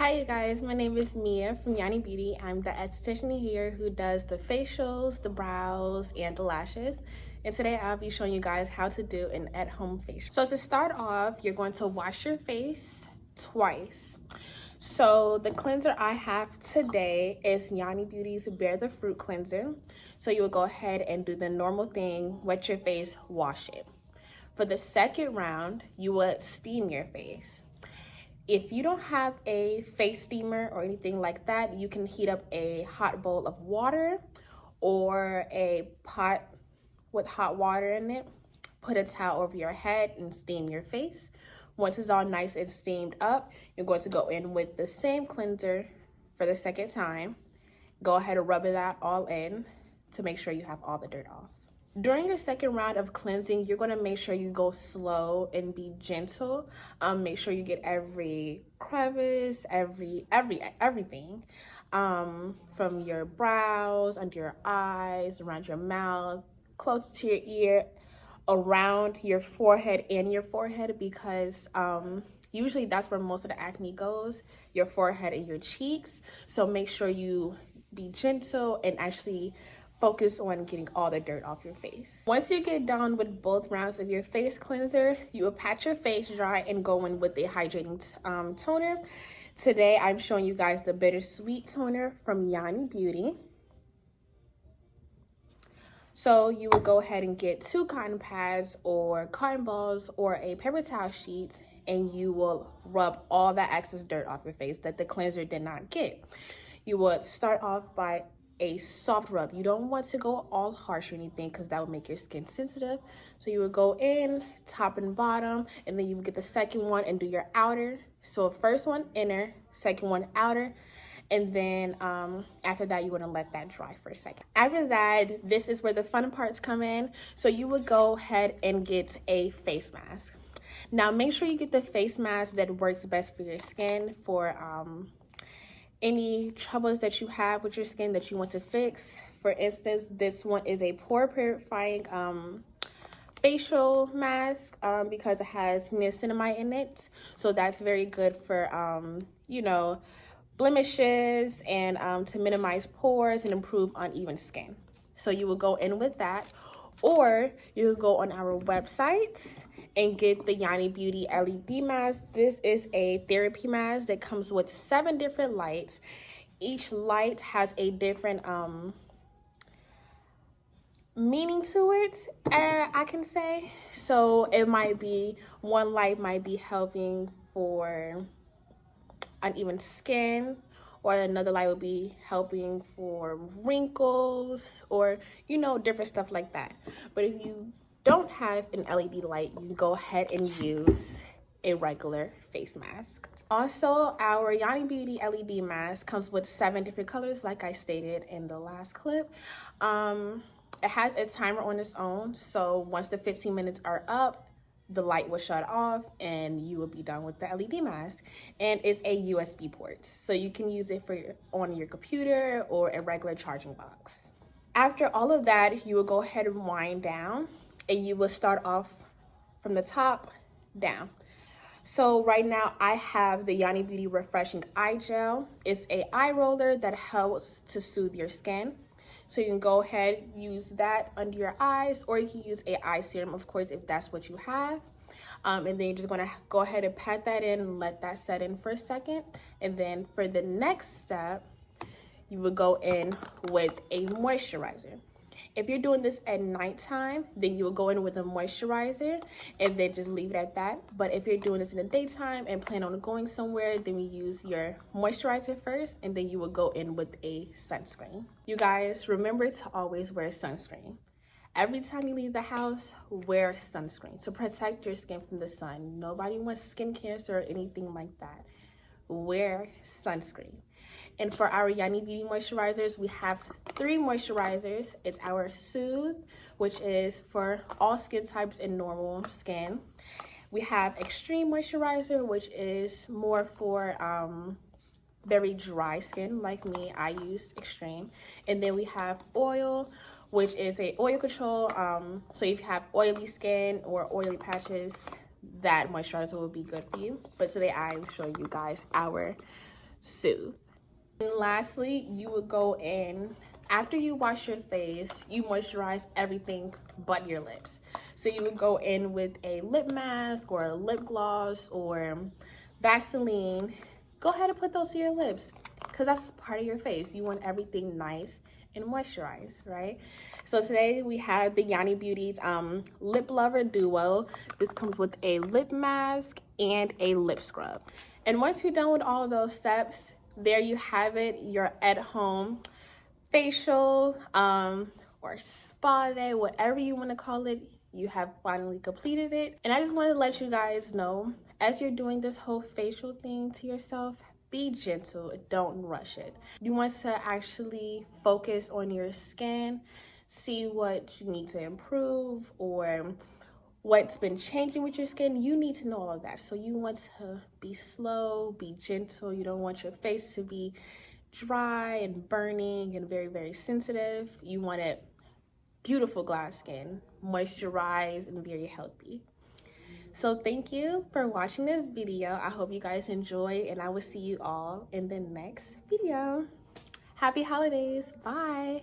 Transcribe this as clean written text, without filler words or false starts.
Hi you guys, my name is Mia from Yanni Beauty. I'm the esthetician here who does the facials, the brows, and the lashes. And today I'll be showing you guys how to do an at-home facial. So to start off, you're going to wash your face twice. So the cleanser I have today is Yanni Beauty's Bear the Fruit Cleanser. So you will go ahead and do the normal thing, wet your face, wash it. For the second round, you will steam your face. If you don't have a face steamer or anything like that, you can heat up a hot bowl of water or a pot with hot water in it. Put a towel over your head and steam your face. Once it's all nice and steamed up, you're going to go in with the same cleanser for the second time. Go ahead and rub that all in to make sure you have all the dirt off. During your second round of cleansing, you're going to make sure you go slow and be gentle. Make sure you get every crevice, everything from your brows, under your eyes, around your mouth, close to your ear, around your forehead because usually that's where most of the acne goes, your forehead and your cheeks. So make sure you be gentle and actually focus on getting all the dirt off your face. Once you get done with both rounds of your face cleanser, you will pat your face dry and go in with a hydrating toner. Today, I'm showing you guys the Bittersweet Toner from Yanni Beauty. So you will go ahead and get 2 cotton pads or cotton balls or a paper towel sheet, and you will rub all that excess dirt off your face that the cleanser did not get. You would start off by a soft rub. You don't want to go all harsh or anything because that would make your skin sensitive. So you would go in top and bottom, and then you would get the second one and do your outer. So first one inner, second one outer, and then after that, you want to let that dry for a second. After that, this is where the fun parts come in. So you would go ahead and get a face mask. Now make sure you get the face mask that works best for your skin, for any troubles that you have with your skin that you want to fix. For instance, this one is a pore purifying facial mask because it has niacinamide in it. So that's very good for, blemishes and to minimize pores and improve uneven skin. So you will go in with that, or you will go on our website and get the Yanni Beauty LED mask. This is a therapy mask that comes with 7 different lights. Each light has a different meaning to it, I can say. So it might be, one light might be helping for uneven skin, or another light would be helping for wrinkles, or different stuff like that. But if you don't have an LED light, you can go ahead and use a regular face mask. Also, our Yanni Beauty LED mask comes with 7 different colors, like I stated in the last clip. It has a timer on its own, so once the 15 minutes are up, the light will shut off and you will be done with the LED mask. And it's a USB port, so you can use it on your computer or a regular charging box. After all of that, you will go ahead and wind down, and you will start off from the top down. So right now I have the Yanni Beauty Refreshing Eye Gel. It's a eye roller that helps to soothe your skin. So you can go ahead, use that under your eyes, or you can use a eye serum, of course, if that's what you have. And then you're just gonna go ahead and pat that in and let that set in for a second. And then for the next step, you would go in with a moisturizer. If you're doing this at nighttime, then you will go in with a moisturizer and then just leave it at that. But if you're doing this in the daytime and plan on going somewhere, then you use your moisturizer first, and then you will go in with a sunscreen. You guys, remember to always wear sunscreen. Every time you leave the house, wear sunscreen to protect your skin from the sun. Nobody wants skin cancer or anything like that. Wear sunscreen. And for our Yanni Beauty moisturizers, we have 3 moisturizers. It's our Soothe, which is for all skin types and normal skin. We have Extreme Moisturizer, which is more for very dry skin like me. I use Extreme. And then we have Oil, which is a oil control. So if you have oily skin or oily patches, that moisturizer will be good for you. But today I'm showing you guys our soothe. And lastly, you would go in, after you wash your face, you moisturize everything but your lips. So you would go in with a lip mask or a lip gloss or Vaseline. Go ahead and put those to your lips because that's part of your face. You want everything nice and moisturized, right? So today we have the Yanni Beauty's Lip Lover Duo. This comes with a lip mask and a lip scrub. And once you're done with all of those steps, there you have it, your at-home facial or spa day, whatever you want to call it. You have finally completed it. And I just want to let you guys know, as you're doing this whole facial thing to yourself, be gentle, don't rush it. You want to actually focus on your skin, see what you need to improve or what's been changing with your skin. You need to know all of that. So you want to be slow, be gentle. You don't want your face to be dry and burning and very, very sensitive. You want it beautiful glass skin, moisturized and very healthy. So thank you for watching this video. I hope you guys enjoy, and I will see you all in the next video. Happy holidays. Bye.